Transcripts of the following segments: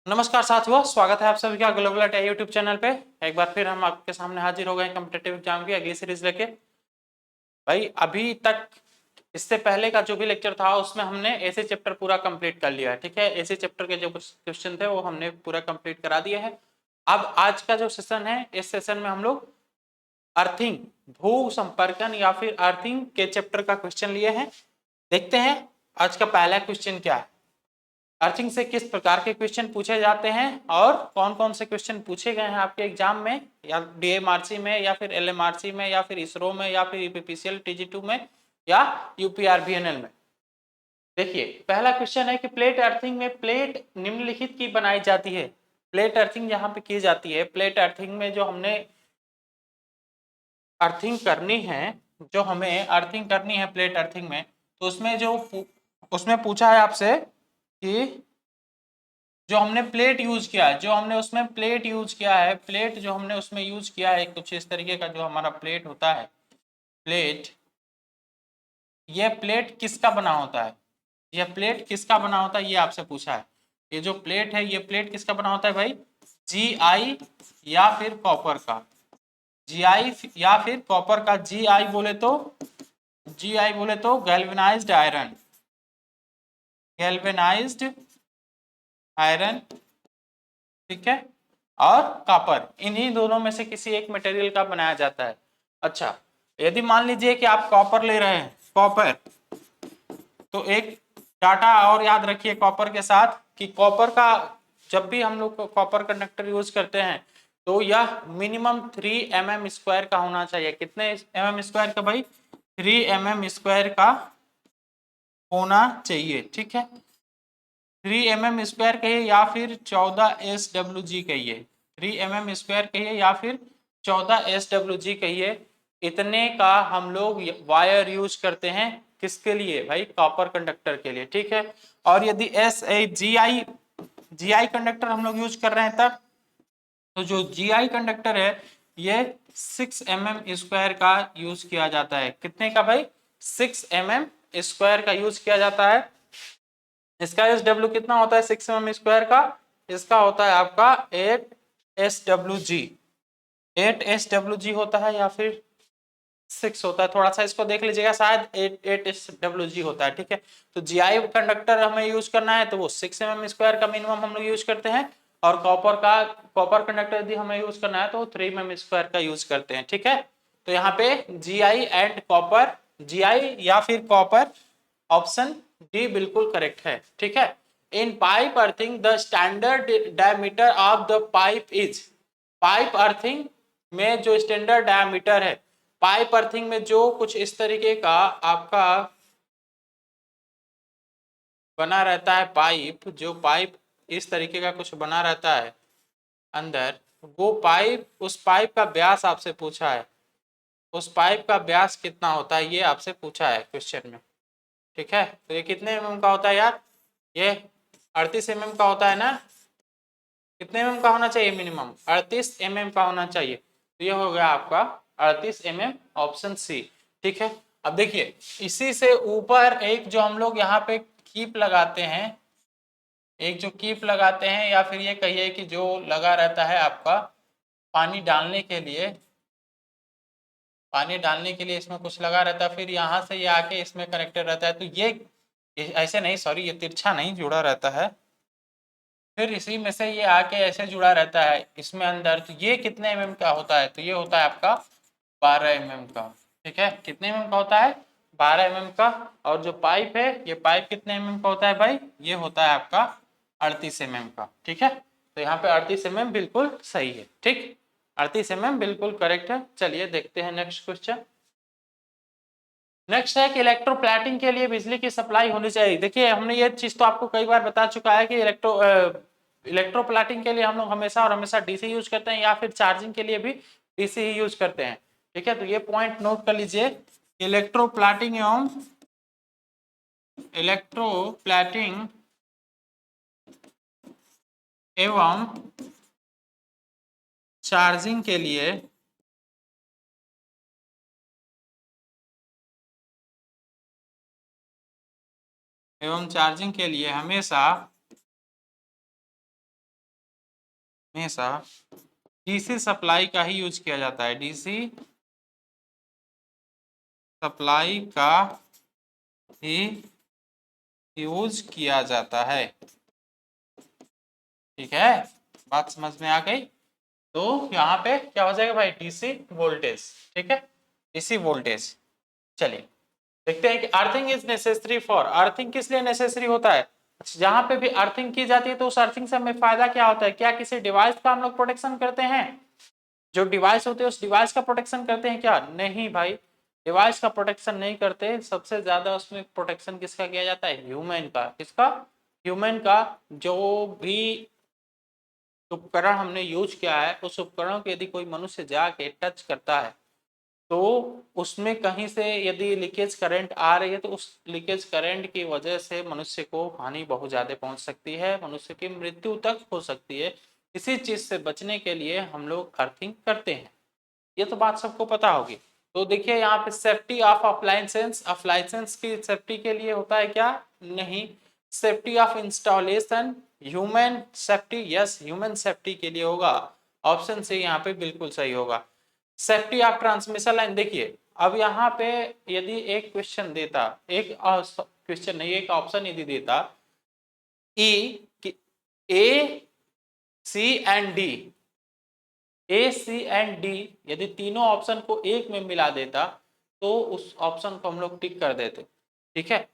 नमस्कार साथियों, स्वागत है आप सभी का ग्लोबल टेक यूट्यूब चैनल पे। एक बार फिर हम आपके सामने हाजिर हो गए कॉम्पिटिटिव एग्जाम की अगली सीरीज लेके। भाई अभी तक इससे पहले का जो भी लेक्चर था उसमें हमने ऐसे चैप्टर पूरा कंप्लीट कर लिया है। ठीक है, ऐसे चैप्टर के जो क्वेश्चन थे वो हमने पूरा कंप्लीट करा दिए हैं। अब आज का जो सेशन है, इस सेशन में हम लोग अर्थिंग, भू संपर्कन या फिर अर्थिंग के चैप्टर का क्वेश्चन लिए हैं। देखते हैं आज का पहला क्वेश्चन क्या है। अर्थिंग से किस प्रकार के क्वेश्चन पूछे जाते हैं और कौन कौन से क्वेश्चन पूछे गए हैं आपके एग्जाम में, या डीएमआरसी में या फिर एलएमआरसी में या फिर इसरो में या फिर यूपीपीसीएल टीजी2 में या यूपीआरबीएनएल में। देखिए पहला क्वेश्चन है कि प्लेट अर्थिंग में प्लेट निम्नलिखित की बनाई जाती है। प्लेट अर्थिंग यहाँ पे की जाती है। प्लेट अर्थिंग में जो हमने अर्थिंग करनी है, जो हमें अर्थिंग करनी है प्लेट अर्थिंग में, तो उसमें पूछा है आपसे कि जो हमने प्लेट यूज किया है, जो हमने उसमें प्लेट यूज किया है, प्लेट जो हमने उसमें यूज किया है कुछ इस तरीके का जो हमारा प्लेट होता है, प्लेट, ये प्लेट किसका बना होता है, यह प्लेट किसका बना होता है ये आपसे पूछा है। ये जो प्लेट है, ये प्लेट किसका बना होता है भाई? जीआई या फिर कॉपर का। जीआई या फिर कॉपर का। जीआई बोले तो गैल्वेनाइज्ड आयरन, गैल्वेनाइज्ड आयरन, ठीक है, और कॉपर, इन्हीं दोनों में से किसी एक मटेरियल का बनाया जाता है। अच्छा, यदि मान लीजिए कि आप कॉपर ले रहे हैं, कॉपर, तो एक डाटा और याद रखिए कॉपर के साथ कि कॉपर का, जब भी हम लोग कॉपर कंडक्टर यूज करते हैं तो यह मिनिमम 3 mm² का होना चाहिए। कितने mm² का भाई? 3 mm² का होना चाहिए। ठीक है, 3 mm² कहिए या फिर 14 SWG कहिए, 3 mm² कहिए या फिर 14 SWG कहिए, इतने का हम लोग वायर यूज करते हैं। किसके लिए भाई? कॉपर कंडक्टर के लिए। ठीक है, और यदि जीआई कंडक्टर हम लोग यूज कर रहे हैं तब, तो जो जीआई कंडक्टर है ये 6 mm² का यूज किया जाता है। कितने का भाई? 6 mm² का यूज किया जाता है। इसका एस डब्ल्यू कितना होता है 6 mm² का? इसका होता है आपका 8 SWG। 8 SWG होता है या फिर 6 होता है, थोड़ा सा इसको देख लीजिएगा, शायद 8 SWG होता है। ठीक है, तो जीआई कंडक्टर हमें यूज करना है तो वो 6 mm² का मिनिमम हम लोग यूज करते हैं, और कॉपर कंडक्टर यदि हमें यूज करना है तो 3 mm² का यूज करते हैं। ठीक है, तो यहाँ पे जीआई एंड कॉपर, जीआई या फिर कॉपर, ऑप्शन डी बिल्कुल करेक्ट है। ठीक है, in pipe earthing the standard diameter of the pipe is, pipe earthing में जो स्टैंडर्ड डायमीटर है, पाइप अर्थिंग में जो कुछ इस तरीके का आपका बना रहता है पाइप, जो पाइप इस तरीके का कुछ बना रहता है अंदर, वो पाइप, उस पाइप का व्यास आपसे पूछा है, उस पाइप का व्यास कितना होता है ये आपसे पूछा है क्वेश्चन में। ठीक है, तो ये कितने एमएम का होता है यार? ये 38 mm का होता है ना? कितने एमएम का होना चाहिए? मिनिमम 38 mm का होना चाहिए। तो ये हो गया आपका 38 mm, ऑप्शन सी। ठीक है, अब देखिए इसी से ऊपर एक जो हम लोग यहाँ पे कीप लगाते हैं, एक जो कीप लगाते हैं या फिर ये कहिए कि जो लगा रहता है आपका पानी डालने के लिए, पानी डालने के लिए इसमें कुछ लगा रहता है, फिर यहाँ से ये आके इसमें कनेक्टेड रहता है। तो ये ऐसे नहीं, सॉरी, ये तिरछा नहीं जुड़ा रहता है, फिर इसी में से ये आके ऐसे जुड़ा रहता है इसमें अंदर। तो ये कितने एमएम का होता है? तो ये होता है आपका 12 mm का। ठीक है, कितने एमएम का होता है? 12 mm का। और जो पाइप है, ये पाइप कितने एमएम का होता है भाई? ये होता है आपका 38 mm का। ठीक है, तो यहाँ पे 38 mm बिल्कुल सही है। ठीक, 38 mm बिल्कुल करेक्ट है। चलिए देखते हैं नेक्स्ट क्वेश्चन। नेक्स्ट है कि इलेक्ट्रोप्लेटिंग के लिए बिजली की सप्लाई होनी चाहिए। देखिए हमने ये चीज तो आपको कई बार बता चुका है कि इलेक्ट्रोप्लेटिंग के लिए हम लोग हमेशा और हमेशा डीसी यूज करते हैं, या फिर चार्जिंग के लिए भी डीसी ही यूज करते हैं। ठीक है, तो ये पॉइंट नोट कर लीजिए, इलेक्ट्रोप्लेटिंग एवं चार्जिंग के लिए हमेशा हमेशा डीसी सप्लाई का ही यूज किया जाता है, डीसी सप्लाई का ही यूज किया जाता है। ठीक है, बात समझ में आ गई। तो यहाँ पे क्या हो जाएगा भाई, डीसी वोल्टेज। ठीक है, डीसी वोल्टेज। चलिए देखते हैं कि earthing is necessary for, earthing किस लिए नेसेसरी होता है। जहां पे भी अर्थिंग की जाती है तो उस अर्थिंग से हमें फायदा क्या होता है, क्या किसी डिवाइस का हम लोग प्रोटेक्शन करते हैं, जो डिवाइस होते हैं उस डिवाइस का प्रोटेक्शन करते हैं क्या, नहीं भाई, डिवाइस का प्रोटेक्शन नहीं करते। सबसे ज्यादा उसमें प्रोटेक्शन किसका किया जाता है, ह्यूमन का। किसका, ह्यूमन का। जो भी उपकरण हमने यूज किया है उस उपकरण को यदि कोई मनुष्य जाके टच करता है तो उसमें कहीं से यदि लीकेज करंट आ रही है तो उस लीकेज करंट की वजह से मनुष्य को हानि बहुत ज्यादा पहुंच सकती है, मनुष्य की मृत्यु तक हो सकती है। इसी चीज से बचने के लिए हम लोग अर्थिंग करते हैं, ये तो बात सबको पता होगी। तो देखिए यहाँ पे सेफ्टी ऑफ अप्लायंसेस, अप्लायंसेस की सेफ्टी के लिए होता है क्या, नहीं। Safety of installation, human safety, yes human safety के लिए होगा। ऑप्शन सी यहाँ पे बिल्कुल सही होगा। सेफ्टी ऑफ ट्रांसमिशन लाइन, देखिए अब यहाँ पे यदि एक क्वेश्चन देता, एक क्वेश्चन नहीं एक ऑप्शन यदि देता E, A C and D, A C and D यदि तीनों ऑप्शन को एक में मिला देता तो उस ऑप्शन को हम लोग टिक कर देते। ठीक है,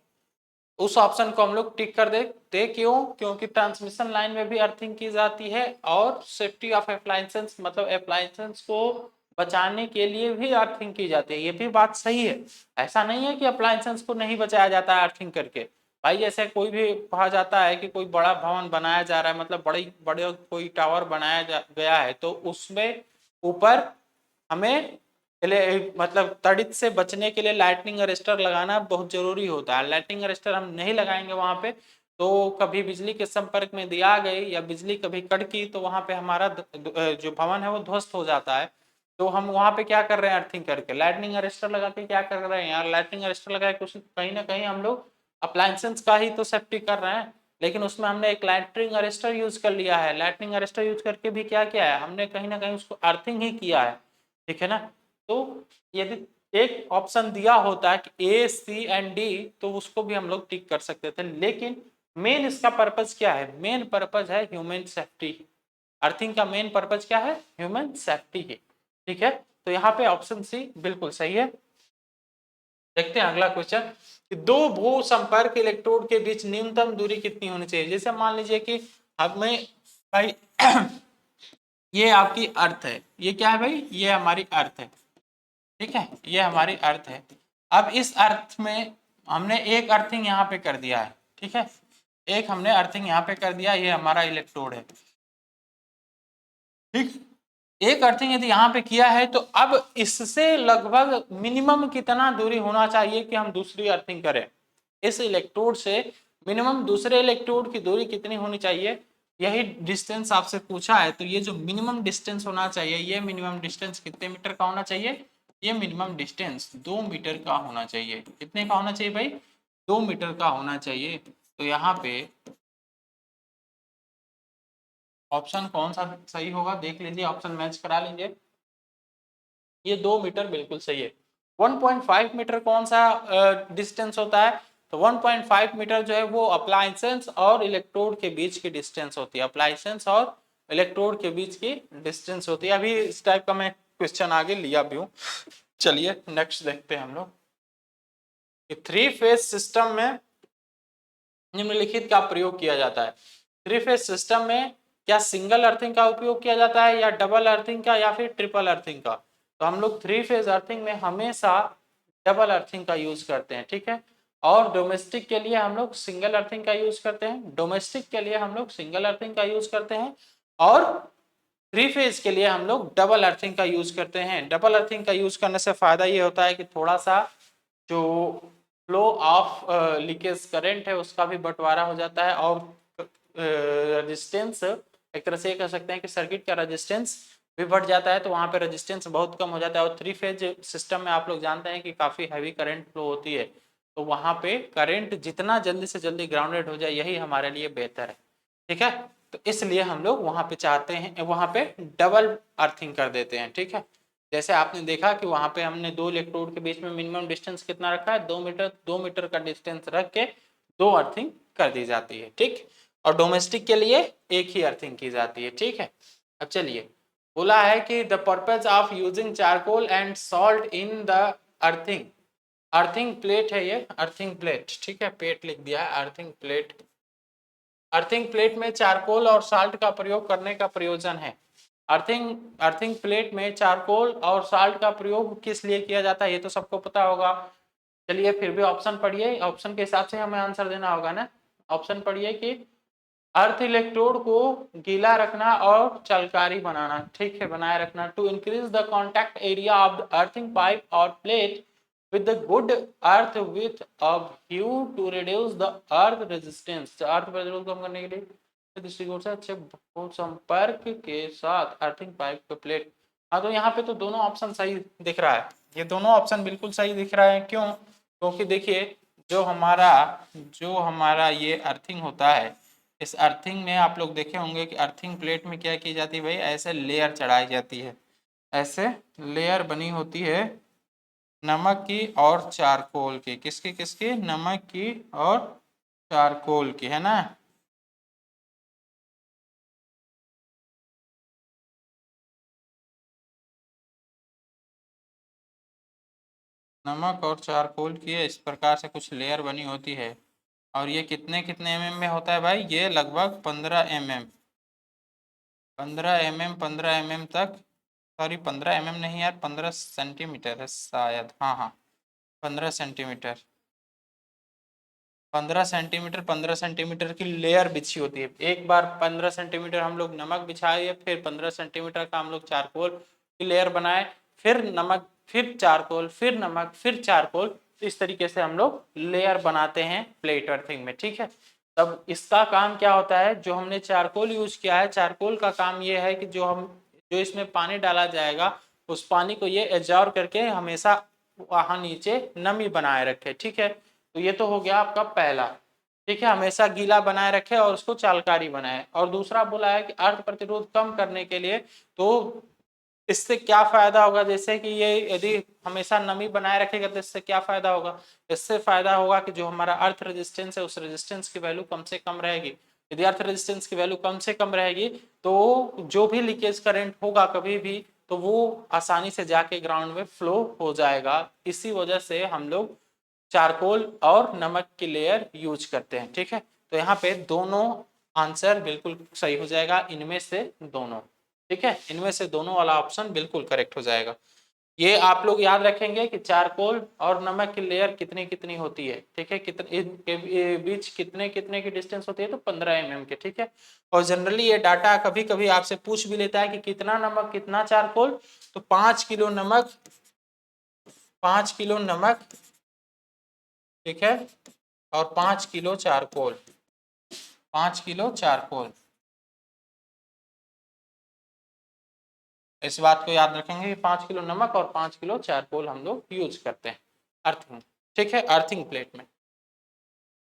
उस ऑप्शन को हम लोग टिक कर देते, क्यों, क्योंकि ट्रांसमिशन लाइन में भी अर्थिंग की जाती है और सेफ्टी ऑफ अप्लायंसेस मतलब अप्लायंसेस को बचाने के लिए भी अर्थिंग की जाती है, ये भी बात सही है। ऐसा नहीं है कि अप्लायंसेस को नहीं बचाया जाता है अर्थिंग करके। भाई जैसे कोई भी कहा जाता है कि कोई बड़ा भवन बनाया जा रहा है, मतलब बड़े बड़े कोई टावर बनाया गया है तो उसमें ऊपर हमें मतलब तड़ित से बचने के लिए लाइटनिंग अरेस्टर लगाना बहुत जरूरी होता है। लाइटनिंग अरेस्टर हम नहीं लगाएंगे वहां पे तो कभी बिजली के संपर्क में दिया गई या बिजली कभी कड़की तो वहां पे हमारा जो भवन है वो ध्वस्त हो जाता है। तो हम वहां पे क्या कर रहे हैं, अर्थिंग करके लाइटनिंग अरेस्टर लगा के क्या कर रहे हैं यार, लाइटनिंग अरेस्टर लगा के कुछ कहीं ना कहीं हम लोग अप्लायंसेस का ही तो सेफ्टी कर रहे हैं। लेकिन उसमें हमने एक लाइटनिंग अरेस्टर यूज कर लिया है, लाइटनिंग अरेस्टर यूज करके भी क्या किया है हमने, कहीं ना कहीं उसको अर्थिंग ही किया है। ठीक है ना। तो यदि एक ऑप्शन दिया होता है कि ए सी एंड डी तो उसको भी हम लोग टिक कर सकते थे, लेकिन मेन इसका पर्पज क्या है, मेन पर्पज है ह्यूमन सेफ्टी। अर्थिंग का मेन पर्पज क्या है, ह्यूमन सेफ्टी है। ठीक है, तो यहाँ पे ऑप्शन सी बिल्कुल सही है। देखते हैं अगला क्वेश्चन, दो भू संपर्क इलेक्ट्रोड के बीच न्यूनतम दूरी कितनी होनी चाहिए। जैसे मान लीजिए कि हमें भाई ये आपकी अर्थ है, ये क्या है भाई, ये हमारी अर्थ है। ठीक है, ये हमारी अर्थ है। अब इस अर्थ में हमने एक अर्थिंग यहाँ पे कर दिया है। ठीक है, एक हमने अर्थिंग यहाँ पे कर दिया, ये हमारा इलेक्ट्रोड है। ठीक, एक अर्थिंग यदि यहाँ पे किया है तो अब इससे लगभग मिनिमम कितना दूरी होना चाहिए कि हम दूसरी अर्थिंग करें, इस इलेक्ट्रोड से मिनिमम दूसरे इलेक्ट्रोड की दूरी कितनी होनी चाहिए, यही डिस्टेंस आपसे पूछा है। तो ये जो मिनिमम डिस्टेंस होना चाहिए, ये मिनिमम डिस्टेंस कितने मीटर का होना चाहिए, ये मिनिमम डिस्टेंस 2 मीटर का होना चाहिए। कितने का होना चाहिए भाई, 2 मीटर का होना चाहिए। तो यहाँ पे ऑप्शन कौन सा सही होगा देख लीजिए, ऑप्शन मैच करा लीजिए। ये 2 मीटर बिल्कुल सही है। 1.5 मीटर कौन सा डिस्टेंस होता है, तो 1.5 मीटर जो है वो अप्लायंसेस और इलेक्ट्रोड के बीच की डिस्टेंस होती है, अप्लायंसेस और इलेक्ट्रोड के बीच की डिस्टेंस होती है। अभी इस टाइप का मैं क्वेश्चन आगे लिया भी हूँ। चलिए नेक्स्ट देखते हैं हम लोग, थ्री फेज सिस्टम में निम्नलिखित का प्रयोग किया जाता है। थ्री फेज सिस्टम में क्या सिंगल अर्थिंग का उपयोग किया जाता है या डबल अर्थिंग का या फिर ट्रिपल अर्थिंग का, तो हम लोग थ्री फेज अर्थिंग में हमेशा डबल अर्थिंग का यूज करते हैं। ठीक है, और डोमेस्टिक के लिए हम लोग सिंगल अर्थिंग का यूज करते हैं, डोमेस्टिक के लिए हम लोग सिंगल अर्थिंग का यूज करते हैं, और थ्री फेज के लिए हम लोग डबल अर्थिंग का यूज करते हैं। डबल अर्थिंग का यूज करने से फायदा ये होता है कि थोड़ा सा जो फ्लो ऑफ लीकेज करंट है उसका भी बंटवारा हो जाता है, और रेजिस्टेंस एक तरह से ये कह सकते हैं कि सर्किट का रेजिस्टेंस भी बढ़ जाता है, तो वहाँ पे रेजिस्टेंस बहुत कम हो जाता है। और थ्री फेज सिस्टम में आप लोग जानते हैं कि काफ़ी हैवी करंट फ्लो होती है, तो वहाँ पे करंट जितना जल्दी से जल्दी ग्राउंडेड हो जाए यही हमारे लिए बेहतर है। ठीक है, तो इसलिए हम लोग वहां पे चाहते हैं, वहां पे डबल अर्थिंग कर देते हैं। ठीक है, जैसे आपने देखा कि वहां पे हमने दो इलेक्ट्रोड के बीच में मिनिमम डिस्टेंस कितना रखा है, 2 मीटर। 2 मीटर का डिस्टेंस रख के दो अर्थिंग कर दी जाती है। ठीक, और डोमेस्टिक के लिए एक ही अर्थिंग की जाती है। ठीक है, अब चलिए, बोला है कि the purpose of using charcoal and salt in the earthing. Earthing plate है ये, अर्थिंग प्लेट। ठीक है, पेट लिख दिया है, अर्थिंग प्लेट। अर्थिंग प्लेट में चारकोल और साल्ट का प्रयोग करने का प्रयोजन है। अर्थिंग अर्थिंग प्लेट में चारकोल और साल्ट का प्रयोग किस लिए किया जाता है, ये तो सबको पता होगा। चलिए फिर भी ऑप्शन पढ़िए, ऑप्शन के हिसाब से हमें आंसर देना होगा ना। ऑप्शन पढ़िए कि अर्थ इलेक्ट्रोड को गीला रखना और चलकारी बनाना। ठीक है, बनाए रखना। To increase the contact area of the earthing pipe और plate with the good earth with a view to reduce the earth resistance। अर्थ प्रतिरोध कम करने के लिए दृष्टिकोण से अच्छे संपर्क के साथ अर्थिंग पाइप के प्लेट। हाँ, तो यहाँ पे तो दोनों ऑप्शन सही दिख रहा है, ये दोनों ऑप्शन बिल्कुल सही दिख रहा है। क्यों? क्योंकि देखिए, जो हमारा ये अर्थिंग होता है, इस अर्थिंग में आप लोग देखे होंगे कि अर्थिंग प्लेट में क्या की जाती है भाई, ऐसे लेयर चढ़ाई जाती है, ऐसे लेयर बनी होती है नमक की और चारकोल की। किसकी किसकी? नमक की और चारकोल की, है ना। नमक और चारकोल की इस प्रकार से कुछ लेयर बनी होती है। और ये कितने कितने एमएम में होता है भाई? ये लगभग 15 एमएम, 15 एमएम, 15 एमएम तक। सॉरी, 15 एमएम नहीं यार, 15 सेंटीमीटर है शायद। हाँ हाँ, 15 सेंटीमीटर। 15 सेंटीमीटर, 15 सेंटीमीटर की लेयर बिछी होती है। एक बार 15 सेंटीमीटर हम लोग नमक बिछाए, फिर 15 सेंटीमीटर का हम लोग चारकोल की लेयर बनाए, फिर नमक, फिर चारकोल, फिर नमक, फिर चारकोल। इस तरीके से हम लोग लेयर बनाते हैं प्लेट अर्थिंग में। ठीक है, तब इसका काम क्या होता है, जो हमने चारकोल यूज किया है, चारकोल का काम ये है कि जो इसमें पानी डाला जाएगा, उस पानी को ये एब्जॉर्ब करके हमेशा वहां नीचे नमी बनाए रखे। ठीक है, तो ये तो हो गया आपका पहला। ठीक है, हमेशा गीला बनाए रखे और उसको चालकारी बनाए। और दूसरा बोला है कि अर्थ प्रतिरोध कम करने के लिए, तो इससे क्या फायदा होगा, जैसे कि ये यदि हमेशा नमी बनाए रखेगा तो इससे क्या फायदा होगा? इससे फायदा होगा कि जो हमारा अर्थ रेजिस्टेंस है, उस रेजिस्टेंस की वैल्यू कम से कम रहेगी। यदि अर्थ रेजिस्टेंस की वैल्यू कम से कम रहेगी तो जो भी लीकेज करंट होगा कभी भी, तो वो आसानी से जाके ग्राउंड में फ्लो हो जाएगा। इसी वजह से हम लोग चारकोल और नमक की लेयर यूज करते हैं। ठीक है, तो यहाँ पे दोनों आंसर बिल्कुल सही हो जाएगा, इनमें से दोनों। ठीक है, इनमें से दोनों वाला ऑप्शन बिल्कुल करेक्ट हो जाएगा। ये आप लोग याद रखेंगे कि चारकोल और नमक की लेयर कितनी कितनी होती है। ठीक है, कितने इनके बीच कितने कितने की डिस्टेंस होती है, तो 15 एमएम के। ठीक है, और जनरली ये डाटा कभी कभी आपसे पूछ भी लेता है कि कितना नमक कितना चारकोल, तो 5 किलो नमक, 5 किलो नमक, ठीक है, और 5 किलो चारकोल, 5 किलो चारकोल। इस बात को याद रखेंगे कि 5 किलो नमक और 5 किलो चारकोल हम लोग यूज करते हैं अर्थिंग। ठीक है, अर्थिंग प्लेट में।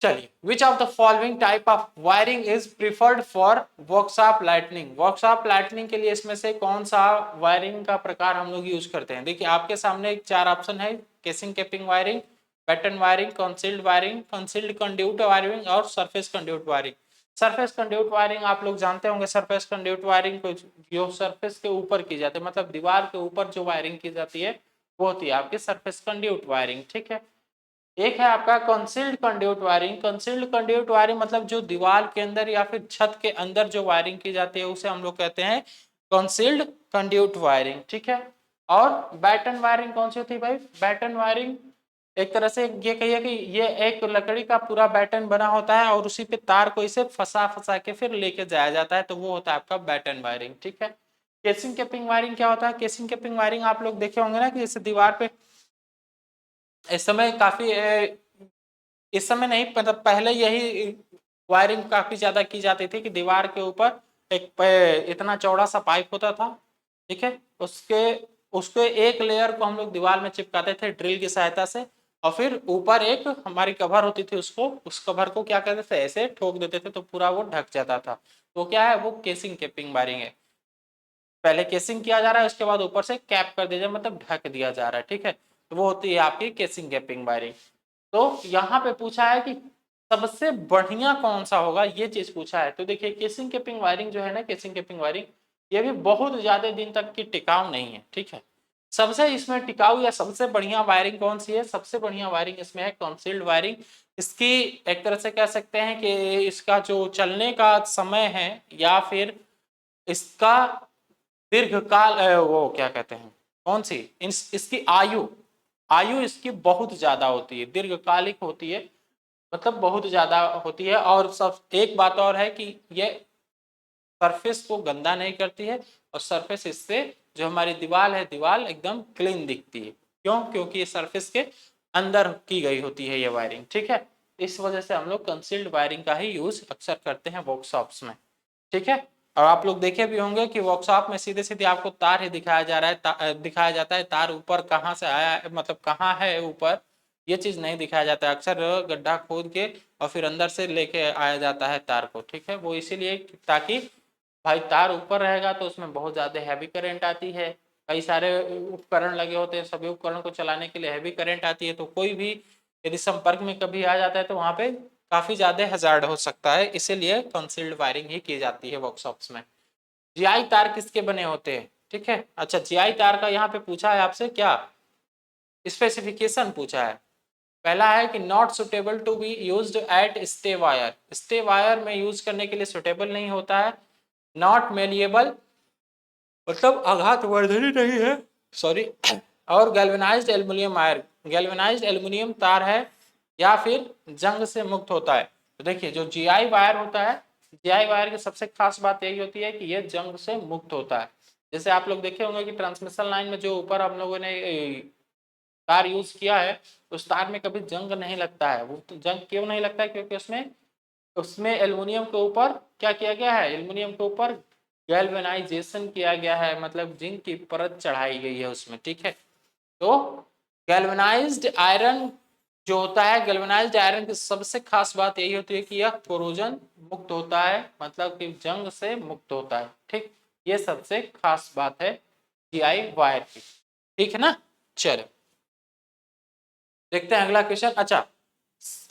चलिए, which of the following type of wiring is preferred for workshop lightning. Workshop lightning के लिए इसमें से कौन सा वायरिंग का प्रकार हम लोग यूज करते हैं? देखिए, आपके सामने एक 4 ऑप्शन है, casing capping wiring, pattern wiring, concealed wiring, concealed conduit wiring और surface conduit wiring. Surface conduit wiring आप लोग जानते होंगे। सरफेस कंड्यूट वायरिंग को जो सरफेस के ऊपर की जाती है, मतलब दीवार के ऊपर जो वायरिंग की जाती है, वो होती है आपकी सरफेस कंड्यूट वायरिंग। ठीक है, एक है आपका concealed conduit wiring. Concealed conduit wiring मतलब जो दीवार के अंदर या फिर छत के अंदर जो वायरिंग की जाती है, उसे हम लोग कहते हैं कंसील्ड कंड्यूट वायरिंग। ठीक है, और बैटन वायरिंग कौन सी होती है भाई? बैटन वायरिंग एक तरह से ये कहिए कि ये एक लकड़ी का पूरा बैटन बना होता है और उसी पे तार को इसे फंसा फंसा के फिर लेके जाया जाता है, तो वो होता है आपका बैटन वायरिंग। ठीक है, केसिंग कैपिंग वायरिंग क्या होता है? केसिंग कैपिंग वायरिंग आप लोग देखे होंगे ना कि जैसे दीवार पे इस समय काफी इस समय नहीं, मतलब पहले यही वायरिंग काफी ज्यादा की जाती थी कि दीवार के ऊपर एक इतना चौड़ा सा पाइप होता था। ठीक है, उसके उसके एक लेयर को हम लोग दीवार में चिपकाते थे ड्रिल की सहायता से, और फिर ऊपर एक हमारी कवर होती थी, उसको उस कवर को क्या करते थे, ऐसे ठोक देते थे तो पूरा वो ढक जाता था। तो क्या है, वो केसिंग कैपिंग वायरिंग है। पहले केसिंग किया जा रहा है, उसके बाद ऊपर से कैप कर दिया जाए, मतलब ढक दिया जा रहा है, ठीक है। तो वो होती है आपकी केसिंग कैपिंग वायरिंग। तो यहाँ पे पूछा है कि सबसे बढ़िया कौन सा होगा, ये चीज पूछा है। तो देखिए केसिंग कैपिंग वायरिंग जो है ना, केसिंग कैपिंग वायरिंग ये भी बहुत ज्यादा दिन तक की टिकाऊ नहीं है, ठीक है। सबसे इसमें टिकाऊ या सबसे बढ़िया वायरिंग कौन सी है, सबसे बढ़िया वायरिंग इसमें है कंसील्ड वायरिंग। इसकी एक तरह से कह सकते हैं कि इसका जो चलने का समय है या फिर इसका दीर्घकाल वो क्या कहते हैं, कौन सी इसकी आयु, आयु इसकी बहुत ज्यादा होती है, दीर्घकालिक होती है, मतलब बहुत ज्यादा होती है। और सब एक बात और है कि ये सरफेस को गंदा नहीं करती है, और सरफेस इससे जो हमारी दीवार है, दीवार एकदम क्लीन दिखती है। क्यों? क्योंकि ये सरफेस के अंदर की गई होती है ये वायरिंग, ठीक है। इस वजह से हम लोग कंसील्ड वायरिंग का ही यूज अक्सर करते हैं वर्कशॉप्स में, ठीक है। और आप लोग देखे भी होंगे कि वर्कशॉप में सीधे सीधे आपको तार ही दिखाया जा रहा है, दिखाया जाता है तार ऊपर कहाँ से आया है, मतलब कहाँ है ऊपर, ये चीज नहीं दिखाया जाता है। अक्सर गड्ढा खोद के और फिर अंदर से लेके आया जाता है तार को, ठीक है। वो इसीलिए ताकि भाई तार ऊपर रहेगा तो उसमें बहुत ज़्यादा हैवी करंट आती है, कई सारे उपकरण लगे होते हैं, सभी उपकरण को चलाने के लिए हैवी करंट आती है, तो कोई भी यदि संपर्क में कभी आ जाता है तो वहाँ पे काफ़ी ज़्यादा हजार्ड हो सकता है, इसीलिए कंसील्ड वायरिंग ही की जाती है वर्कशॉप्स में। जीआई तार किसके बने होते हैं, ठीक है। अच्छा, जीआई तार का यहाँ पे पूछा है आपसे क्या स्पेसिफिकेशन पूछा है। पहला है कि not suitable to be used at stay wire, stay wire में यूज करने के लिए सुटेबल नहीं होता है। नॉट मेलिएबल, मतलब आघात वर्धनी नहीं है, सॉरी। और galvanised aluminium wire, galvanised aluminium तार है, या फिर जंग से मुक्त होता है। तो देखिए जो जीआई वायर होता है, जीआई वायर की सबसे खास बात यही होती है कि ये जंग से मुक्त होता है। जैसे आप लोग देखे होंगे कि ट्रांसमिशन लाइन में जो ऊपर हम लोगों ने तार यूज किया है, उस तार में कभी जंग नहीं लगता है। वो तो जंग क्यों नहीं लगता है, क्योंकि उसमें उसमें एल्युमिनियम के ऊपर क्या किया गया है, एल्युमिनियम के ऊपर गैल्वेनाइजेशन किया गया है, मतलब जिंक की परत चढ़ाई गई है उसमें, ठीक है। तो गैल्वेनाइज्ड आयरन जो होता है, गैल्वेनाइज्ड आयरन की सबसे खास बात यही होती है कि यह कोरोजन मुक्त होता है, मतलब कि जंग से मुक्त होता है, ठीक। ये सबसे खास बात है जीआई वायर की, ठीक है ना। चलो देखते हैं अगला क्वेश्चन। अच्छा,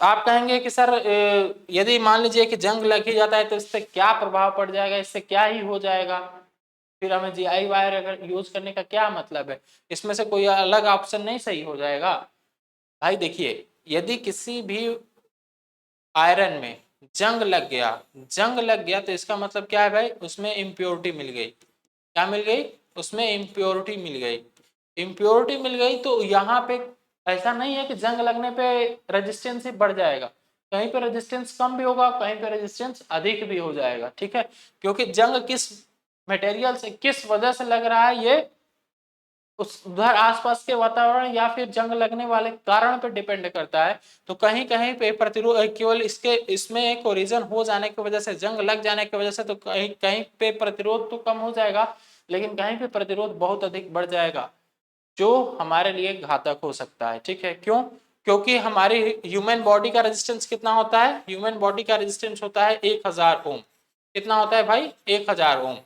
आप कहेंगे कि सर यदि मान लीजिए कि जंग लग ही जाता है तो इससे क्या प्रभाव पड़ जाएगा, इससे क्या ही हो जाएगा, फिर हमें जीआई वायर अगर यूज करने का क्या मतलब है, इसमें से कोई अलग ऑप्शन नहीं सही हो जाएगा। भाई देखिए, यदि किसी भी आयरन में जंग लग गया, जंग लग गया तो इसका मतलब क्या है भाई, उसमें इम्प्योरिटी मिल गई। क्या मिल गई, उसमें इम्प्योरिटी मिल गई। इम्प्योरिटी मिल गई तो यहाँ पे ऐसा नहीं है कि जंग लगने पे रेजिस्टेंस ही बढ़ जाएगा, कहीं पे रेजिस्टेंस कम भी होगा, कहीं पे रेजिस्टेंस अधिक भी हो जाएगा, ठीक है। क्योंकि जंग किस मटेरियल से किस वजह से लग रहा है, ये उस उधर आसपास के वातावरण या फिर जंग लगने वाले कारण पे डिपेंड करता है। तो कहीं कहीं पे प्रतिरोध केवल इसके इसमें एक ओरिजन हो जाने की वजह से, जंग लग जाने की वजह से, तो कहीं कहीं पे प्रतिरोध तो कम हो जाएगा, लेकिन कहीं पे प्रतिरोध बहुत अधिक बढ़ जाएगा, जो हमारे लिए घातक हो सकता है, ठीक है। क्यों? क्योंकि हमारी ह्यूमन बॉडी का रेजिस्टेंस कितना होता है, ह्यूमन बॉडी का रेजिस्टेंस होता है 1000 ओम। कितना होता है भाई, 1000 ओम।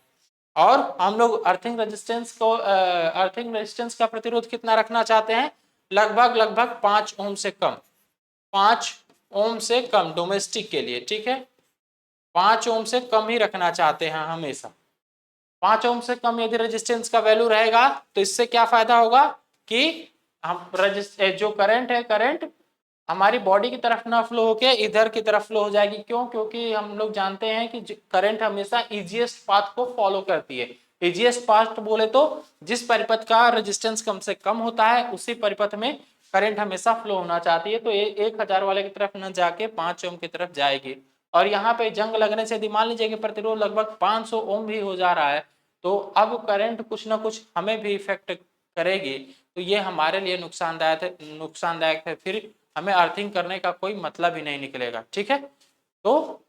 और हम लोग अर्थिंग रेजिस्टेंस को अर्थिंग रेजिस्टेंस का प्रतिरोध कितना रखना चाहते हैं, लगभग लगभग 5 ओम से कम, 5 ओम से कम डोमेस्टिक के लिए, ठीक है। 5 ओम से कम ही रखना चाहते हैं हमेशा। 5 ओम से कम यदि रेजिस्टेंस का वैल्यू रहेगा तो इससे क्या फायदा होगा कि हम जो करंट है, करंट हमारी बॉडी की तरफ ना फ्लो होके इधर की तरफ फ्लो हो जाएगी। क्यों? क्योंकि हम लोग जानते हैं कि करंट हमेशा इजीएस्ट पाथ को फॉलो करती है। इजीएस्ट पाथ बोले तो जिस परिपथ का रेजिस्टेंस कम से कम होता है उसी परिपथ में करंट हमेशा फ्लो होना चाहती है। तो 1000 वाले की तरफ न जाके 5 ओम की तरफ जाएगी। और यहाँ पे जंग लगने से यदि मान लीजिए कि प्रतिरोध लगभग 500 ओम भी हो जा रहा है, तो अब करंट कुछ ना कुछ हमें भी इफेक्ट करेगी, तो ये हमारे लिए नुकसानदायक है, फिर हमें अर्थिंग करने का कोई मतलब ही नहीं निकलेगा, ठीक है। तो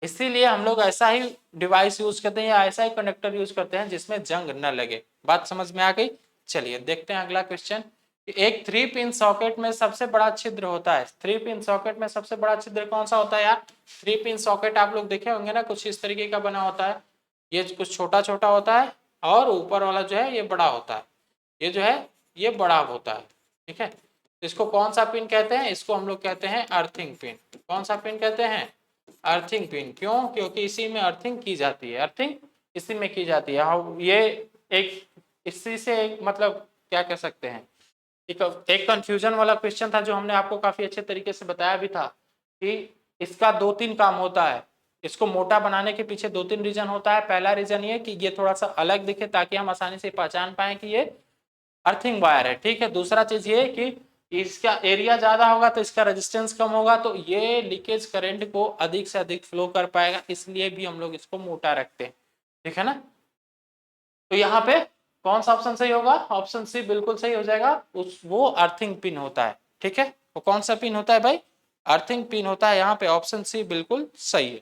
इसीलिए हम लोग ऐसा ही डिवाइस यूज करते हैं या ऐसा ही कंडक्टर यूज करते हैं जिसमें जंग न लगे। बात समझ में आ गई? चलिए देखते हैं अगला क्वेश्चन। एक 3 पिन सॉकेट में सबसे बड़ा छिद्र होता है। 3 पिन सॉकेट में सबसे बड़ा छिद्र कौन सा होता है यार? 3 पिन सॉकेट आप लोग देखे होंगे ना, कुछ इस तरीके का बना होता है। ये कुछ छोटा छोटा होता है और ऊपर वाला जो है ये बड़ा होता है। ये जो है ये बड़ा होता है, ठीक है। इसको कौन सा पिन कहते हैं? इसको हम लोग कहते हैं अर्थिंग पिन। कौन सा पिन कहते हैं? Earthing pin. क्यों? क्योंकि इसी में अर्थिंग की जाती है। अर्थिंग इसी में की जाती है। ये एक इसी से एक मतलब क्या कह सकते हैं, एक कंफ्यूजन वाला क्वेश्चन था जो हमने आपको काफी अच्छे तरीके से बताया भी था कि इसका 2-3 काम होता है। इसको मोटा बनाने के पीछे 2-3 रीजन होता है। पहला रीजन ये कि ये थोड़ा सा अलग दिखे ताकि हम आसानी से पहचान पाए कि ये अर्थिंग वायर है, ठीक है। दूसरा चीज ये कि इसका एरिया ज्यादा होगा तो इसका रेजिस्टेंस कम होगा, तो ये लीकेज करंट को अधिक से अधिक फ्लो कर पाएगा, इसलिए भी हम लोग इसको मोटा रखते हैं, ठीक है ना। तो यहाँ पे कौन सा ऑप्शन सही होगा? ऑप्शन सी बिल्कुल सही हो जाएगा। वो अर्थिंग पिन होता है, ठीक है। वो कौन सा पिन होता है भाई? अर्थिंग पिन होता है। यहाँ पे ऑप्शन सी बिल्कुल सही है।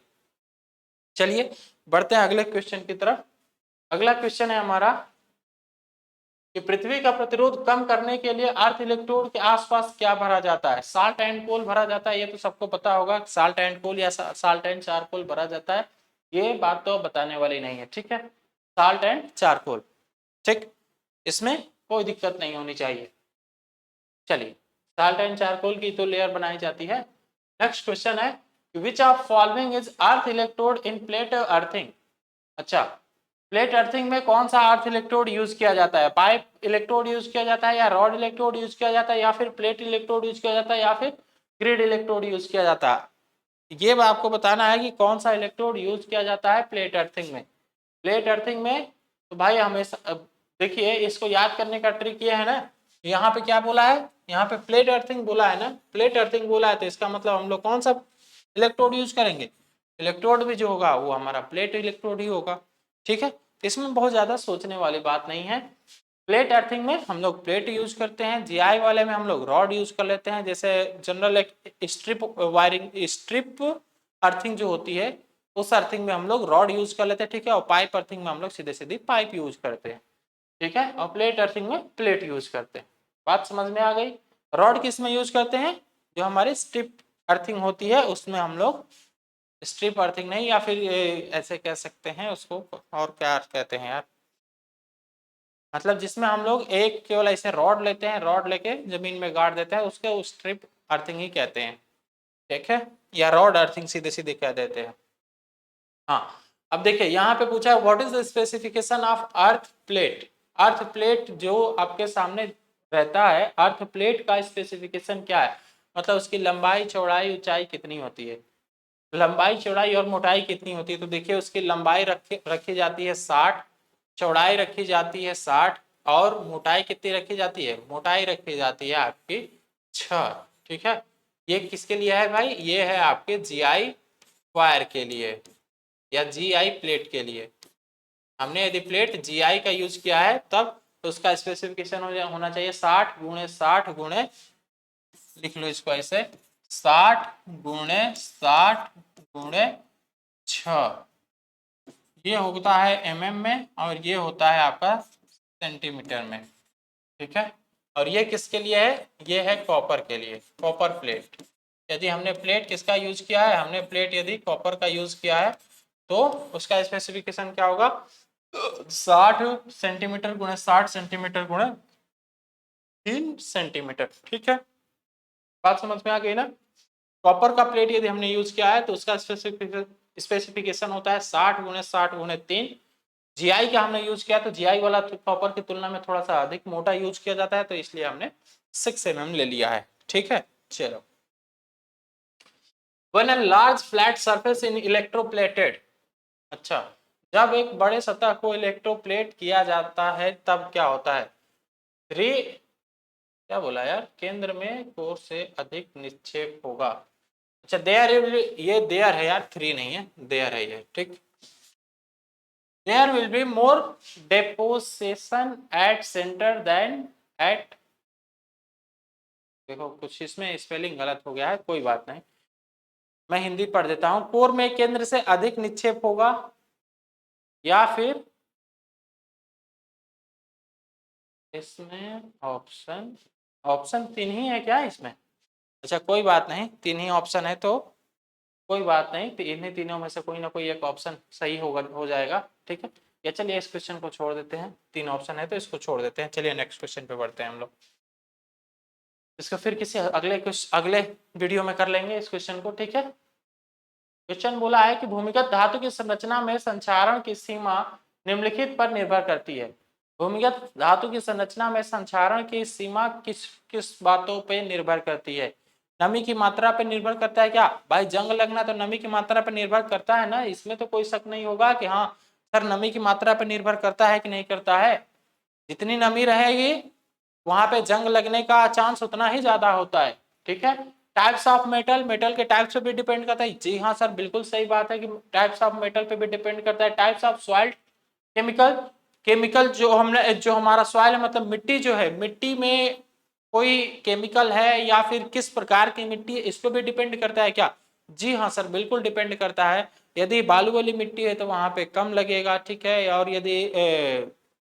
चलिए बढ़ते हैं अगले क्वेश्चन की तरफ। अगला क्वेश्चन है हमारा कि पृथ्वी का प्रतिरोध कम करने के लिए अर्थ इलेक्ट्रोड के आसपास क्या भरा जाता है? साल्ट एंड कोल भरा जाता है, ये तो सबको पता होगा। साल्ट एंड कोल या साल्ट एंड चारकोल भरा जाता है, ये बात तो बताने वाली नहीं है, ठीक है। साल्ट एंड चारकोल, ठीक, इसमें कोई दिक्कत नहीं होनी चाहिए। चलिए, साल्ट एंड चारकोल की तो लेयर बनाई जाती है। नेक्स्ट क्वेश्चन है which of following is earth electrode in plate earthing? अच्छा, प्लेट अर्थिंग में कौन सा अर्थ इलेक्ट्रोड यूज किया जाता है? पाइप इलेक्ट्रोड यूज किया जाता है, या रॉड इलेक्ट्रोड यूज किया जाता है, या फिर प्लेट इलेक्ट्रोड यूज किया जाता है, या फिर ग्रिड इलेक्ट्रोड यूज किया जाता है? ये आपको बताना है कि कौन सा इलेक्ट्रोड यूज किया जाता है प्लेट अर्थिंग में। प्लेट अर्थिंग में तो भाई हमेशा देखिए, इसको याद करने का ट्रिक ये है ना, यहाँ पे क्या बोला है? यहाँ पे प्लेट अर्थिंग बोला है ना, प्लेट अर्थिंग बोला है, तो इसका मतलब हम लोग कौन सा इलेक्ट्रोड यूज करेंगे? इलेक्ट्रोड भी जो होगा वो हमारा प्लेट इलेक्ट्रोड ही होगा, ठीक है। इसमें बहुत ज्यादा सोचने वाली बात नहीं है। प्लेट अर्थिंग में हम लोग प्लेट यूज करते हैं, जीआई वाले में हम लोग रॉड यूज कर लेते हैं। जैसे general strip wiring, strip earthing जो होती है उस अर्थिंग में हम लोग रॉड यूज कर लेते हैं, ठीक है। और पाइप अर्थिंग में हम लोग सीधे सीधे पाइप यूज करते हैं, ठीक है। और प्लेट अर्थिंग में प्लेट यूज करते हैं। बात समझ में आ गई? रॉड किस में यूज करते हैं? जो हमारी स्ट्रिप अर्थिंग होती है उसमें हम लोग, स्ट्रिप अर्थिंग नहीं, या फिर ऐसे कह सकते हैं उसको, और क्या कहते हैं यार, मतलब जिसमें हम लोग एक केवल ऐसे रॉड लेते हैं, रॉड लेके जमीन में गाड़ देते हैं, उसके स्ट्रिप अर्थिंग ही कहते हैं, ठीक है। या रॉड अर्थिंग सीधे सीधे कह देते हैं। हाँ, अब देखिए यहाँ पे पूछा है what is the specification of earth plate? Earth plate जो आपके सामने रहता है, अर्थ प्लेट का स्पेसिफिकेशन क्या है? मतलब उसकी लंबाई चौड़ाई ऊंचाई कितनी होती है, लंबाई चौड़ाई और मोटाई कितनी होती है? तो देखिए उसकी लंबाई रखी जाती है 60, चौड़ाई रखी जाती है 60, और मोटाई कितनी रखी जाती है? मोटाई रखी जाती है आपकी 6, ठीक है। ये किसके लिए है भाई? ये है आपके जीआई वायर के लिए या जीआई प्लेट के लिए। हमने यदि प्लेट जीआई का यूज किया है तब तो उसका स्पेसिफिकेशन होना चाहिए 60 × 60 लिख लो इसको ऐसे, 60 × 60 × 6, ये होता है mm में और ये होता है आपका सेंटीमीटर में, ठीक है। और ये किसके लिए है? ये है कॉपर के लिए, कॉपर प्लेट। यदि हमने प्लेट किसका यूज किया है? हमने प्लेट यदि कॉपर का यूज किया है तो उसका स्पेसिफिकेशन क्या होगा? 60 सेंटीमीटर × 3 सेंटीमीटर, ठीक है। बात समझ में आ गई ना? कॉपर का प्लेट यदि हमने यूज किया है तो उसका स्पेसिफिकेशन होता है 60 × 60 × 3। जीआई का हमने यूज किया तो जीआई वाला कॉपर की तुलना में थोड़ा सा अधिक मोटा यूज किया जाता है, तो इसलिए हमने 6 mm ले लिया है, ठीक है। चलो, when a large flat surface in electroplated, अच्छा, जब एक बड़े सतह को इलेक्ट्रोप्लेट किया जाता है तब क्या होता है? थ्री, क्या बोला यार, केंद्र में कोर से अधिक निक्षेप होगा। अच्छा, देयर, ये देयर है यार, 3 नहीं है, देयर है ये, ठीक। There will be more deposition at centre than at, देखो कुछ इसमें स्पेलिंग गलत हो गया है, कोई बात नहीं, मैं हिंदी पढ़ देता हूं। कोर में केंद्र से अधिक निक्षेप होगा, या फिर इसमें ऑप्शन ऑप्शन 3 ही है क्या इसमें? अच्छा कोई बात नहीं, 3 ही ऑप्शन है तो कोई बात नहीं, इन्हीं तीनों में से कोई ना कोई एक ऑप्शन सही होगा, हो जाएगा। ठीक है, या चलिए इस क्वेश्चन को छोड़ देते हैं, 3 ऑप्शन है तो इसको छोड़ देते हैं। चलिए नेक्स्ट क्वेश्चन पे बढ़ते हैं हम लोग। इसको फिर किसी अगले वीडियो में कर लेंगे इस क्वेश्चन को। ठीक है, क्वेश्चन बोला है कि भूमिगत धातु की संरचना में संक्षारण की सीमा निम्नलिखित पर निर्भर करती है। भूमिगत धातु की संरचना में संक्षारण की सीमा किस किस बातों पे निर्भर करती है? नमी की मात्रा पर निर्भर करता है क्या? भाई जंग लगना तो नमी की मात्रा पर निर्भर करता है ना, इसमें तो कोई शक नहीं होगा कि हाँ सर नमी की मात्रा पर निर्भर करता है कि नहीं करता है। जितनी नमी रहेगी वहां पे जंग लगने का चांस उतना ही ज्यादा होता है। ठीक है, टाइप्स ऑफ मेटल, मेटल के टाइप्स पे भी डिपेंड करता है। जी हाँ सर बिल्कुल सही बात है कि टाइप्स ऑफ मेटल पे भी डिपेंड करता है। Types of soil, chemical, chemical जो हमारा सॉइल है मतलब मिट्टी जो है, मिट्टी में कोई केमिकल है या फिर किस प्रकार की मिट्टी है, इस पर भी डिपेंड करता है क्या? जी हाँ सर बिल्कुल डिपेंड करता है। यदि बालू वाली मिट्टी है तो वहां पे कम लगेगा। ठीक है, और यदि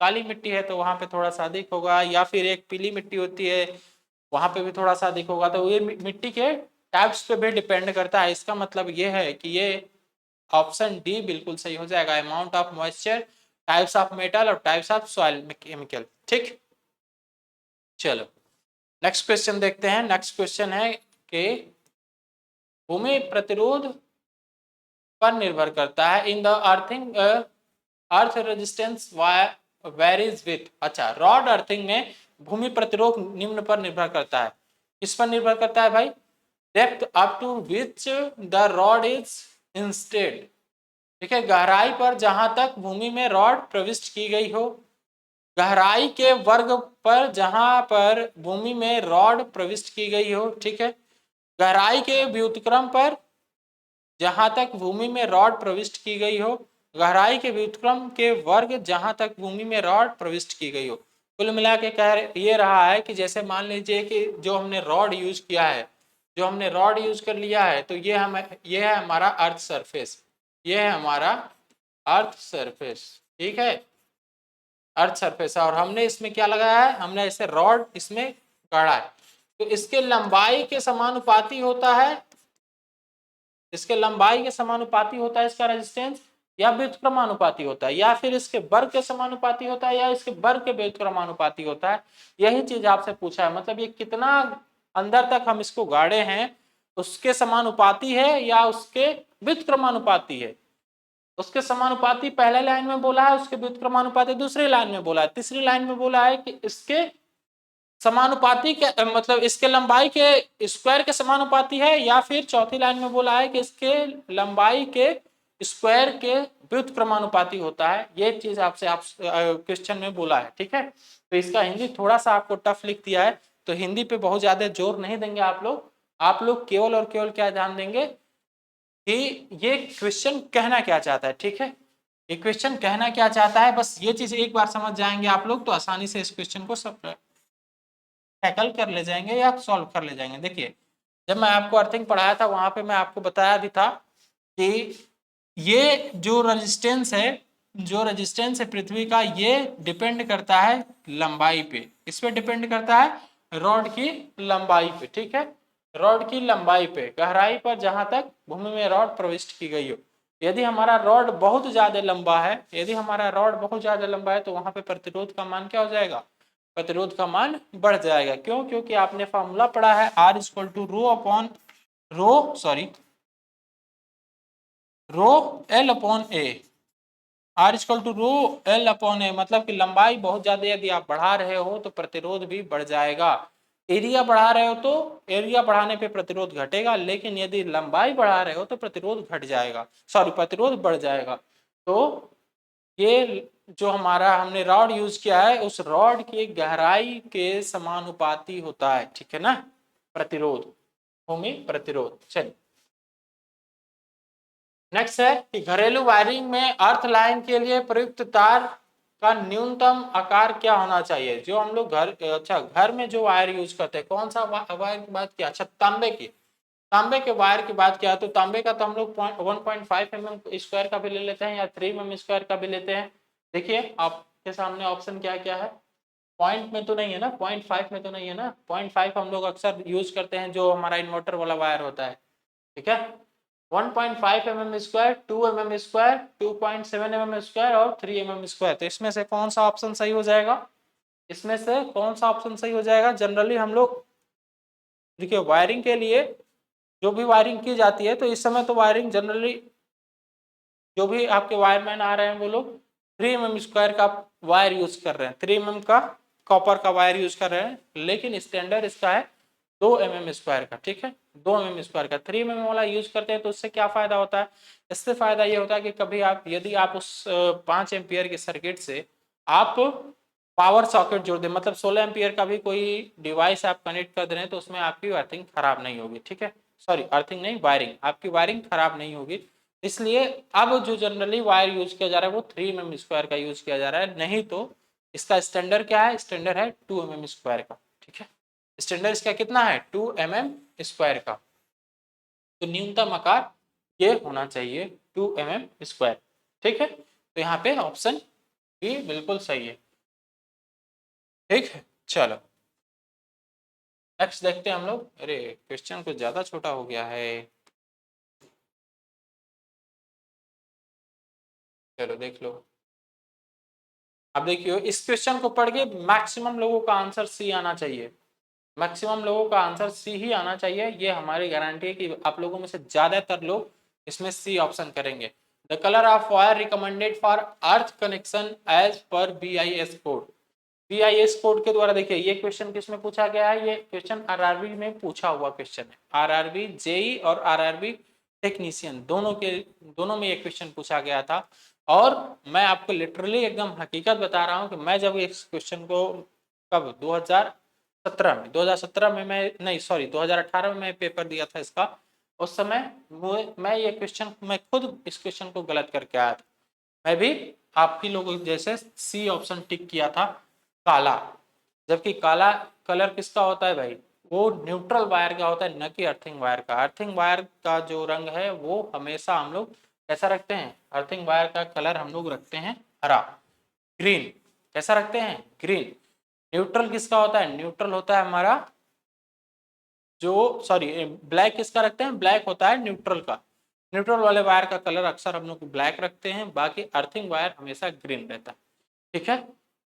काली मिट्टी है तो वहां पे थोड़ा सा अधिक होगा, या फिर एक पीली मिट्टी होती है वहां पे भी थोड़ा सा अधिक होगा। तो ये मिट्टी के टाइप्स पे भी डिपेंड करता है। इसका मतलब ये है कि ये ऑप्शन डी बिल्कुल सही हो जाएगा, amount of moisture, types of metal और टाइप्स ऑफ सॉइल केमिकल। ठीक, चलो नेक्स्ट क्वेश्चन देखते हैं। नेक्स्ट क्वेश्चन है कि भूमि प्रतिरोध पर निर्भर करता है in the earthing earth resistance varies with. अच्छा, रॉड अर्थिंग में भूमि प्रतिरोध निम्न पर निर्भर करता है। किस पर निर्भर करता है भाई? Depth up to which the rod is instead. ठीक है, गहराई पर जहां तक भूमि में रॉड प्रविष्ट की गई हो, गहराई के वर्ग पर जहां पर भूमि में रॉड प्रविष्ट की गई हो। ठीक है, गहराई के व्युत्क्रम पर जहां तक भूमि में रॉड प्रविष्ट की गई हो, गहराई के व्युत्क्रम के वर्ग जहां तक भूमि में रॉड प्रविष्ट की गई हो। कुल मिला के कह ये रहा है कि जैसे मान लीजिए कि जो हमने रॉड यूज किया है, जो हमने रॉड यूज कर लिया है, तो ये है हमारा अर्थ सरफेस, ये है हमारा अर्थ सरफेस। ठीक है, अर्थ सरफेस, और हमने इसमें क्या लगाया है? हमने ऐसे रॉड इसमें गाड़ा है, तो इसके लंबाई के समानुपाती होता है, इसके लंबाई के समानुपाती होता है इसका रेजिस्टेंस, या व्युत्क्रमानुपाती होता है, या फिर इसके वर्ग के समानुपाती होता है, या इसके वर्ग के व्युत्क्रमानुपाती होता है। यही चीज आपसे पूछा है, मतलब ये कितना अंदर तक हम इसको गाड़े हैं उसके समानुपाती है या उसके व्युत्क्रमानुपाती है। उसके समानुपाती पहले लाइन में बोला है, उसके व्युत्क्रमानुपाती दूसरी लाइन में बोला है, तीसरी लाइन में बोला है कि इसके समानुपाती के मतलब इसके लंबाई के स्क्वायर के समानुपाती है, या फिर चौथी लाइन में बोला है कि इसके लंबाई के स्क्वायर के व्युत्क्रमानुपाती होता है। ये चीज आपसे आप क्वेश्चन में बोला है। ठीक है, तो इसका हिंदी थोड़ा सा आपको टफ लिख दिया है, तो हिंदी पे बहुत ज्यादा जोर नहीं देंगे आप लोग। आप लोग केवल और केवल क्या ध्यान देंगे कि ये क्वेश्चन कहना क्या चाहता है। ठीक है, ये क्वेश्चन कहना क्या चाहता है, बस ये चीज एक बार समझ जाएंगे आप लोग तो आसानी से इस क्वेश्चन को सब टैकल कर ले जाएंगे या सॉल्व कर ले जाएंगे। देखिए, जब मैं आपको अर्थिंग पढ़ाया था वहां पे मैं आपको बताया भी था कि ये जो रेजिस्टेंस है, जो रेजिस्टेंस है पृथ्वी का, ये डिपेंड करता है लंबाई पे। इस पे डिपेंड करता है रॉड की लंबाई पे। ठीक है, रॉड की लंबाई पे, गहराई पर जहां तक भूमि में रॉड प्रविष्ट की गई हो। यदि हमारा रॉड बहुत ज्यादा लंबा है, यदि हमारा रॉड बहुत ज्यादा लंबा है तो वहां पे प्रतिरोध का मान क्या हो जाएगा? प्रतिरोध का मान बढ़ जाएगा। क्यों? क्योंकि आपने फॉर्मूला पढ़ा है R equal to rho upon rho L upon A. R equal to rho L upon A, मतलब कि लंबाई बहुत ज्यादा यदि आप बढ़ा रहे हो तो प्रतिरोध भी बढ़ जाएगा। एरिया बढ़ा रहे हो तो एरिया बढ़ाने पे प्रतिरोध घटेगा, लेकिन यदि लंबाई बढ़ा रहे हो तो प्रतिरोध घट जाएगा, सॉरी प्रतिरोध बढ़ जाएगा। तो ये जो हमारा हमने रॉड यूज किया है उस रॉड की गहराई के समानुपाती होता है। ठीक है ना, प्रतिरोध, भूमि प्रतिरोध। चलिए नेक्स्ट है कि घरेलू वायरिंग में अर्थ लाइन के लिए प्रयुक्त तार का न्यूनतम आकार क्या होना चाहिए? जो हम लोग अच्छा घर में जो वायर यूज करते हैं, कौन सा वायर की बात किया? अच्छा तांबे की, तांबे के वायर की बात किया तो तांबे का तो हम लोग 1.5 mm का भी ले लेते हैं या 3 mm स्क्वायर का भी लेते हैं। देखिए आपके सामने ऑप्शन क्या क्या है, पॉइंट में तो नहीं है ना, 0.5 में तो नहीं है ना, 0.5 हम लोग अक्सर यूज करते हैं जो हमारा इन्वर्टर वाला वायर होता है, ठीक है। 1.5 mm square, 2 mm square, 2.7 mm square और 3 mm स्क्वायर। तो इसमें से कौन सा ऑप्शन सही हो जाएगा, इसमें से कौन सा ऑप्शन सही हो जाएगा? जनरली हम लोग देखिए वायरिंग के लिए जो भी वायरिंग की जाती है, तो इस समय तो वायरिंग जनरली जो भी आपके वायरमैन आ रहे हैं वो लोग 3 mm स्क्वायर का वायर यूज कर रहे हैं, 3 mm का कॉपर का वायर यूज कर रहे हैं, लेकिन स्टैंडर्ड इसका है 2 mm स्क्वायर का, ठीक है, 2 mm स्क्वायर का। 3 mm वाला यूज करते हैं तो उससे क्या फायदा होता है? इससे फायदा ये होता है कि कभी आप यदि आप उस 5 एम्पियर के सर्किट से आप पावर सॉकेट जोड़ दें, मतलब 16 एम्पियर का भी कोई डिवाइस आप कनेक्ट कर दे रहे हैं, तो उसमें आपकी अर्थिंग खराब नहीं होगी, ठीक है, सॉरी अर्थिंग नहीं, वायरिंग, आपकी वायरिंग खराब नहीं होगी। इसलिए अब जो जनरली वायर यूज किया जा रहा है वो 3 mm स्क्वायर का यूज किया जा रहा है, नहीं तो इसका स्टैंडर्ड क्या है? स्टैंडर्ड है 2 mm स्क्वायर का, ठीक है, स्टैंडर्ड इसका कितना है? 2 mm स्क्वायर का। तो न्यूनतम आकार ये होना चाहिए 2 mm स्क्वायर, ठीक है। तो यहाँ पे ऑप्शन बी बिल्कुल सही है, ठीक है। चलो नेक्स्ट देखते हैं हम लोग। अरे क्वेश्चन कुछ ज्यादा छोटा हो गया है, चलो देख लो। अब देखियो इस क्वेश्चन को पढ़ के मैक्सिमम लोगों का आंसर सी आना चाहिए, मैक्सिमम लोगों का आंसर सी ही आना चाहिए, ये हमारी गारंटी है कि आप लोगों में से ज्यादातर लोग इसमें सी ऑप्शन करेंगे। The colour of wire recommended for earth connection as per BIS code. BIS code के द्वारा, देखिए ये क्वेश्चन किसमें पूछा गया है? ये क्वेश्चन RRB में पूछा हुआ क्वेश्चन है, RRB JE और RRB टेक्नीशियन दोनों में ये क्वेश्चन पूछा गया था। और मैं आपको लिटरली एकदम हकीकत बता रहा हूँ कि मैं जब इस क्वेश्चन को कब 2017 में मैं नहीं सॉरी 2018 में मैं पेपर दिया था इसका, उस समय मैं ये क्वेश्चन मैं खुद इस क्वेश्चन को गलत करके आया था। मैं भी आप ही लोगों जैसे सी ऑप्शन टिक किया था काला, जबकि काला कलर किसका होता है भाई? वो न्यूट्रल वायर का होता है, न कि अर्थिंग वायर का। अर्थिंग वायर का जो रंग है वो हमेशा हम लोग कैसा रखते हैं? अर्थिंग वायर का कलर हम लोग रखते हैं हरा, ग्रीन। कैसा रखते हैं? ग्रीन। न्यूट्रल किसका होता है? न्यूट्रल होता है हमारा जो सॉरी ब्लैक किसका रखते हैं? ब्लैक होता है न्यूट्रल का। न्यूट्रल वाले वायर का कलर अक्सर हम लोग ब्लैक रखते हैं, बाकी अर्थिंग वायर हमेशा ग्रीन रहता है, ठीक है।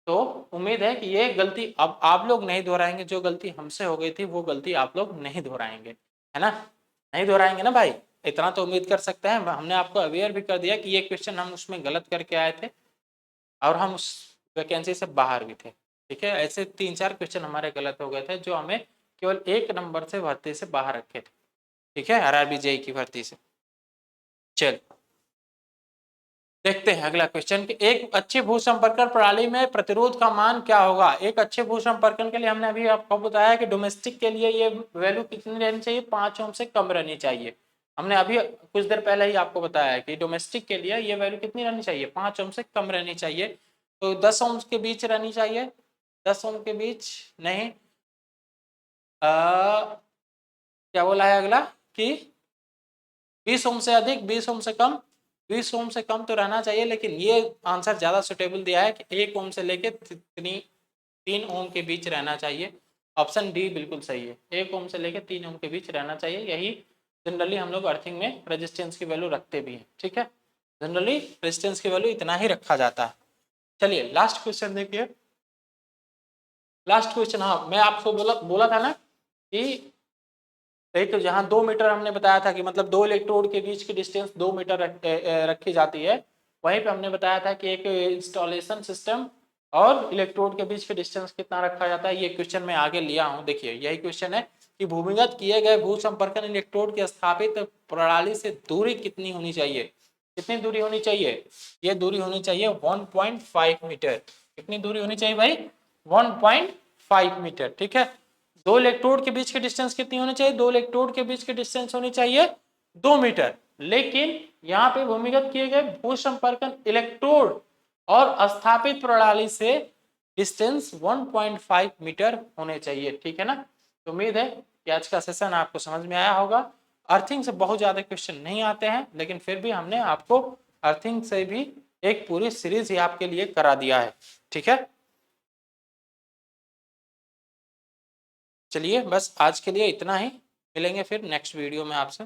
तो उम्मीद है कि ये गलती अब आप लोग नहीं दोहराएंगे, जो गलती हमसे हो गई थी वो गलती आप लोग नहीं दोहराएंगे, है ना? नहीं दोहराएंगे ना भाई, इतना तो उम्मीद कर सकते हैं। हमने आपको अवेयर भी कर दिया कि ये क्वेश्चन हम उसमें गलत करके आए थे और हम उस वैकेंसी से बाहर भी थे, ठीक है। ऐसे 3-4 क्वेश्चन हमारे गलत हो गए थे जो हमें केवल 1 नंबर से भर्ती से बाहर रखे थे, ठीक है, RRB JE की भर्ती से। चल देखते हैं अगला क्वेश्चन कि एक अच्छे भूसंपर्कन प्रणाली में प्रतिरोध का मान क्या होगा? एक अच्छे भूसंपर्कन के लिए हमने अभी आपको बताया कि डोमेस्टिक के लिए ये वैल्यू कितनी रहनी चाहिए? 5 ओम से कम रहनी चाहिए। हमने अभी कुछ देर पहले ही आपको बताया कि डोमेस्टिक के लिए ये वैल्यू कितनी रहनी चाहिए? 5 ओम से कम रहनी चाहिए। तो 10 ओम के बीच रहनी चाहिए, 10 ओम के बीच नहीं, क्या बोला है अगला कि 20 ओम से अधिक, 20 ओम से कम, 20 ओम से कम तो रहना चाहिए, लेकिन ये आंसर ज्यादा सुटेबल दिया है कि 1 ओम से लेके 3 ओम के बीच रहना चाहिए। ऑप्शन डी बिल्कुल सही है, 1 ओम से लेके 3 ओम के बीच रहना चाहिए। यही जनरली हम लोग अर्थिंग में रेजिस्टेंस की वैल्यू रखते भी हैं, ठीक है। जनरली रेजिस्टेंस की वैल्यू इतना ही रखा जाता है। चलिए लास्ट क्वेश्चन देखिए, लास्ट क्वेश्चन। हाँ मैं आपको बोला था ना कि एक तो जहाँ 2 मीटर हमने बताया था कि मतलब 2 इलेक्ट्रोड के बीच की डिस्टेंस 2 मीटर रखी जाती है, वहीं पे हमने बताया था कि एक इंस्टॉलेशन सिस्टम और इलेक्ट्रोड के बीच की डिस्टेंस कितना रखा जाता है। ये क्वेश्चन मैं आगे लिया हूँ, देखिए यही क्वेश्चन है कि भूमिगत किए गए भू संपर्कन इलेक्ट्रोड की स्थापित प्रणाली से दूरी कितनी होनी चाहिए? कितनी दूरी होनी चाहिए? ये दूरी होनी चाहिए 1.5 मीटर। कितनी दूरी होनी चाहिए भाई? 1.5 मीटर, ठीक है। 2 इलेक्ट्रोड के बीच की डिस्टेंस कितनी होनी चाहिए? 2 इलेक्ट्रोड के बीच की डिस्टेंस होनी चाहिए 2 मीटर, लेकिन यहाँ पे भूमिगत किए गए भू संपर्कन इलेक्ट्रोड और स्थापित प्रणाली से डिस्टेंस 1.5 मीटर होने चाहिए, ठीक है ना। तो उम्मीद है कि आज का सेशन आपको समझ में आया होगा। अर्थिंग से बहुत ज्यादा क्वेश्चन नहीं आते हैं, लेकिन फिर भी हमने आपको अर्थिंग से भी एक पूरी सीरीज ही आपके लिए करा दिया है, ठीक है। चलिए बस आज के लिए इतना ही, मिलेंगे फिर नेक्स्ट वीडियो में आपसे।